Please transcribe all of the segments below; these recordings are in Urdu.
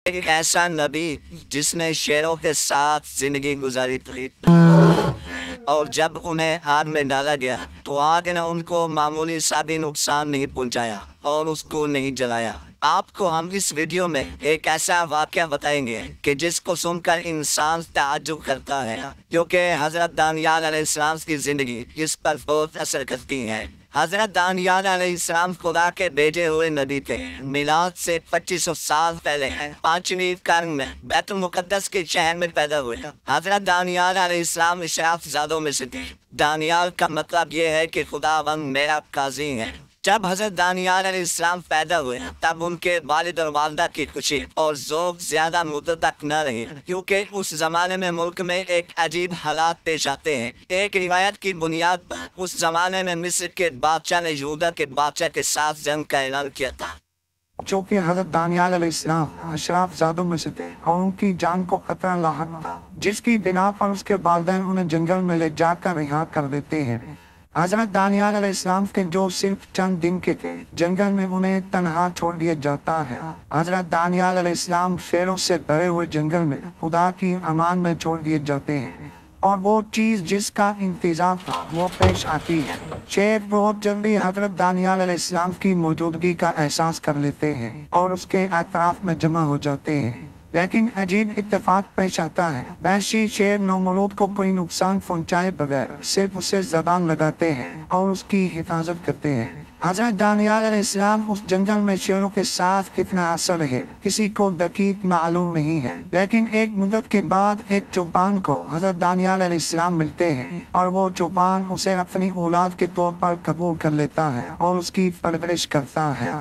ایک ایسا نبی جس نے شیروں کے ساتھ زندگی گزاری تھی، اور جب انہیں آگ میں ڈالا گیا تو آگ نے ان کو معمولی سا بھی نقصان نہیں پہنچایا اور اس کو نہیں جلایا۔ آپ کو ہم اس ویڈیو میں ایک ایسا واقعہ بتائیں گے کہ جس کو سن کر انسان تعجب کرتا ہے، کیونکہ حضرت دانیال علیہ السلام کی زندگی اس پر بہت اثر کرتی ہے۔ حضرت دانیال علیہ السلام خدا کے بھیجے ہوئے نبی تھے۔ میلاد سے 2500 سال پہلے 5ویں قرن میں بیت المقدس کے شہر میں پیدا ہوئے۔ حضرت دانیال علیہ السلام اشراف زادوں میں سے تھے۔ دانیال کا مطلب یہ ہے کہ خداوند میرا قاضی ہے۔ جب حضرت دانیال علیہ السلام پیدا ہوئے تب ان کے والد اور والدہ کی خوشی اور ذوق زیادہ مدت تک نہ رہی، کیونکہ اس زمانے میں ملک میں ایک عجیب حالات پیش آتے ہیں۔ ایک روایت کی بنیاد پر اس زمانے میں مصر کے بادشاہ نے یہودا کے بادشاہ کے ساتھ جنگ کا اعلان کیا تھا۔ چونکہ حضرت دانیال علیہ السلام اشراف زادوں میں سے تھے اور ان کی جان کو خطرہ لاحق تھا، جس کی بنا پر اس کے والدین انہیں جنگل میں لے جا کر رہا کر دیتے ہیں۔ حضرت دانیال علیہ السلام کے جو صرف چند دن کے تھے، جنگل میں انہیں تنہا چھوڑ دیا جاتا ہے۔ حضرت دانیال علیہ السلام شیروں سے بھرے ہوئے جنگل میں خدا کی امان میں چھوڑ دیے جاتے ہیں، اور وہ چیز جس کا انتظار تھا وہ پیش آتی ہے۔ شیر بہت جلدی حضرت دانیال علیہ السلام کی موجودگی کا احساس کر لیتے ہیں اور اس کے اطراف میں جمع ہو جاتے ہیں، لیکن عجیب اتفاق پیش آتا ہے۔ وحشی شیر نومولود کو کوئی نقصان پہنچائے بغیر صرف اسے زبان لگاتے ہیں اور اس کی حفاظت کرتے ہیں۔ حضرت دانیال علیہ السلام اس جنگل میں شیروں کے ساتھ کتنا اثر رہے کسی کو دقیق معلوم نہیں ہے، لیکن ایک مدت کے بعد ایک چوپان کو حضرت دانیال علیہ السلام ملتے ہیں، اور وہ چوپان اسے اپنی اولاد کے طور پر قبول کر لیتا ہے اور اس کی پرورش کرتا ہے۔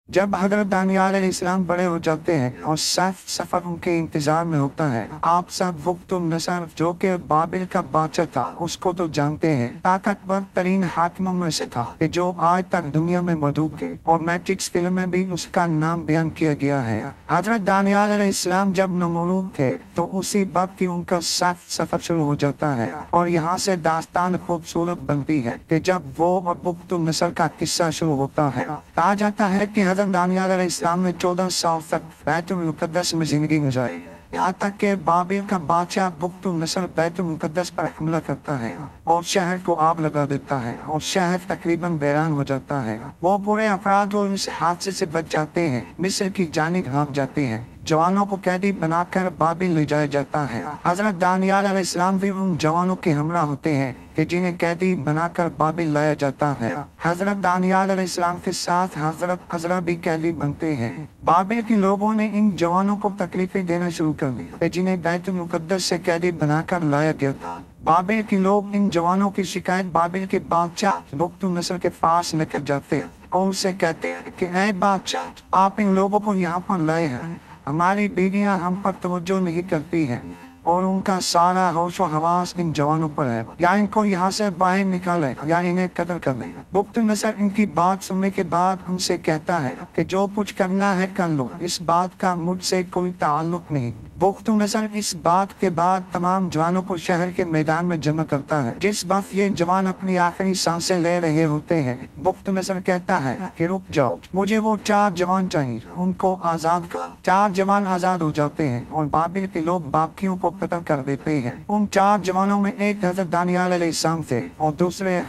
جب حضرت دانیال علیہ السلام بڑے ہو جاتے ہیں اور سفر ان کے انتظار میں ہوتا ہے، آپ سب بخت النصر جو کہ بابل کا بادشاہ تھا اس کو تو جانتے ہیں، طاقتور ترین حاکموں میں سے تھا کہ جو آج تک دنیا میں موجود تھے، اور میٹرکس فلم میں بھی اس کا نام بیان کیا گیا ہے۔ حضرت دانیال علیہ السلام جب نومولود تھے تو اسی وقت ان کا سفر شروع ہو جاتا ہے، اور یہاں سے داستان خوبصورت بنتی ہے کہ جب وہ اور بخت النصر کا قصہ شروع ہوتا ہے۔ کہا جاتا ہے کہ حضرت دانیال علیہ السلام نے 14 سال تک بیت المقدس میں زندگی گزاری، یہاں تک کہ بابل کا بادشاہ بخت النصر بیت المقدس پر حملہ کرتا ہے اور شہر کو آگ لگا دیتا ہے، اور شہر تقریباً ویران ہو جاتا ہے۔ وہ پورے افراد اور اس حادثے سے بچ جاتے ہیں، مصر کی جانب بھاگ جاتے ہیں، جوانوں کو قیدی بنا کر بابل لے جایا جاتا ہے۔ حضرت دانیال علیہ السلام بھی ان جوانوں کے ہمراہ ہوتے ہیں کہ جنہیں قیدی بنا کر بابل لایا جاتا ہے۔ حضرت دانیال علیہ السلام کے ساتھ حضرت عزرا بھی قیدی بنتے ہیں۔ بابل کے لوگوں نے ان جوانوں کو تکلیفیں دینا شروع کر دی جنہیں بیت المقدس سے قیدی بنا کر لایا گیا تھا۔ بابل کے لوگ ان جوانوں کی شکایت بابل کے بادشاہ بخت النصر کے پاس لے کر جاتے ہیں اور اسے کہتے ہیں کہ اے بادشاہ، آپ ان لوگوں کو یہاں پر لائے ہیں، ہماری بیویاں ہم پر توجہ نہیں کرتی ہیں، اور ان کا سارا ہوش و حواس ان جوانوں پر ہے، یا ان کو یہاں سے باہر نکالے یا انہیں قتل کر لیں۔ بخت النصر ان کی بات سننے کے بعد ان سے کہتا ہے کہ جو کچھ کرنا ہے کر لو، اس بات کا مجھ سے کوئی تعلق نہیں۔ بخت النصر اس بات کے بعد تمام جوانوں کو شہر کے میدان میں جمع کرتا ہے۔ جس وقت یہ جوان اپنی آخری سانسیں لے رہے ہوتے ہیں، بخت النصر کہتا ہے کہ رک جاؤ، مجھے وہ 4 جوان چاہیے، ان کو آزاد کرو۔ 4 جوان آزاد ہو جاتے ہیں اور بابل کے لوگ باقیوں کو قتل کر دیتے ہیں۔ ان 4 جوانوں میں ایک حضرت دانیال علیہ السلام تھے اور دوسرے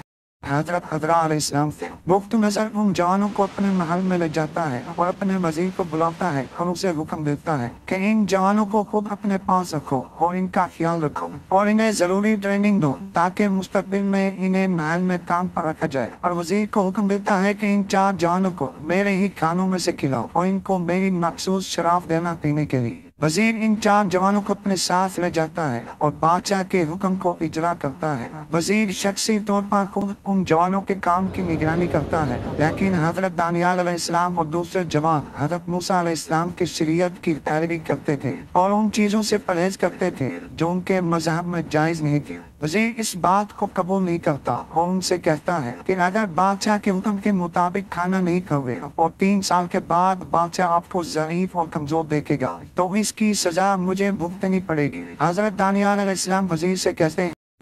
حضرت عزرا علیہ السلام تھے۔ بخت النصر ان جوانوں کو اپنے محل میں لے جاتا ہے اور اپنے وزیر کو بلاتا ہے اور اسے حکم دیتا ہے کہ ان جوانوں کو خود اپنے پاس رکھو اور ان کا خیال رکھو اور انہیں ضروری ٹریننگ دو تاکہ مستقبل میں انہیں محل میں کام پر رکھا جائے، اور وزیر کو حکم دیتا ہے کہ ان 4 جوانوں کو میرے ہی کھانوں میں سے کھلاؤ اور ان کو میری مخصوص شراب دینا پینے کے لیے۔ وزیر ان 4 جوانوں کو اپنے ساتھ لے جاتا ہے اور بادشاہ کے حکم کو اجرا کرتا ہے۔ وزیر شخصی طور پر خود ان جوانوں کے کام کی نگرانی کرتا ہے، لیکن حضرت دانیال علیہ السلام اور دوسرے جوان حضرت موسیٰ علیہ السلام کی شریعت کی پیروی کرتے تھے اور ان چیزوں سے پرہیز کرتے تھے جو ان کے مذہب میں جائز نہیں تھی۔ وزیر اس بات کو قبول نہیں کرتا اور ان سے کہتا ہے کہ اگر بادشاہ کے حکم کے مطابق کھانا نہیں کھاوے اور 3 سال کے بعد بادشاہ آپ کو ضعیف اور کمزور دیکھے گا تو اس کی سزا مجھے بھگتنی پڑے گی۔ حضرت دانیال علیہ السلام وزیر سے کہتے ہیں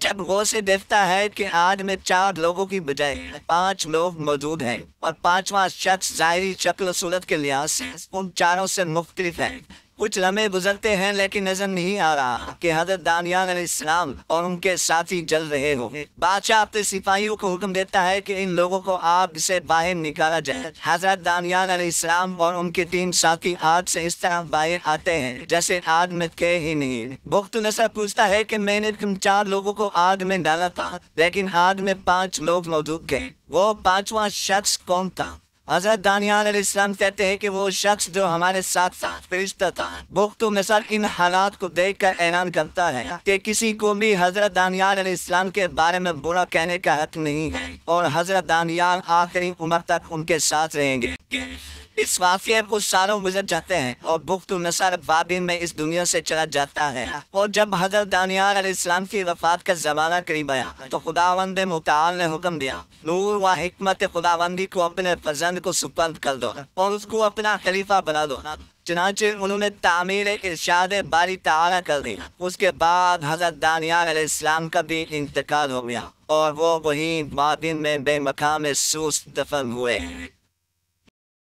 جب غور سے دیکھتا ہے کہ آج میں 4 لوگوں کی بجائے 5 لوگ موجود ہیں اور 5واں شخص ظاہری شکل و صورت کے لحاظ سے ان چاروں سے مختلف ہے، کچھ لمحے گزرتے ہیں لیکن نظر نہیں آ رہا کہ حضرت دانیال علیہ السلام اور ان کے ساتھی جل رہے ہوں۔ بادشاہ اپنے سپاہیوں کو حکم دیتا ہے کہ ان لوگوں کو آگ سے باہر نکالا جائے۔ حضرت دانیال علیہ السلام اور ان کے 3 ساتھی آگ سے اس طرح باہر آتے ہیں جیسے آگ میں تھے ہی نہیں۔ بخت نصر پوچھتا ہے کہ میں نے تم 4 لوگوں کو آگ میں ڈالا تھا لیکن آگ میں 5 لوگ موجود تھے، وہ 5واں شخص کون تھا؟ حضرت دانیال علیہ السلام کہتے ہیں کہ وہ شخص جو ہمارے ساتھ فرشتہ تھا۔ بخت نصر ان حالات کو دیکھ کر اعلان کرتا ہے کہ کسی کو بھی حضرت دانیال علیہ السلام کے بارے میں برا کہنے کا حق نہیں ہے اور حضرت دانیال آخری عمر تک ان کے ساتھ رہیں گے۔ اس واقعے کو سالوں گزر جاتے ہیں اور بخت نصر بابل میں اس دنیا سے چلا جاتا ہے، اور جب حضرت دانیال علیہ السلام کی وفات کا زمانہ قریب آیا تو خداوند متعال نے حکم دیا نور و حکمت خداوندی کو اپنے فرزند کو سپرد کر دو اور اس کو اپنا خلیفہ بنا دو۔ چنانچہ انہوں نے تعمیر ارشاد باری تعالیٰ کر دی۔ اس کے بعد حضرت دانیال علیہ السلام کا بھی انتقال ہو گیا اور وہ وہیں بابل میں بے مقام سوس دفن ہوئے۔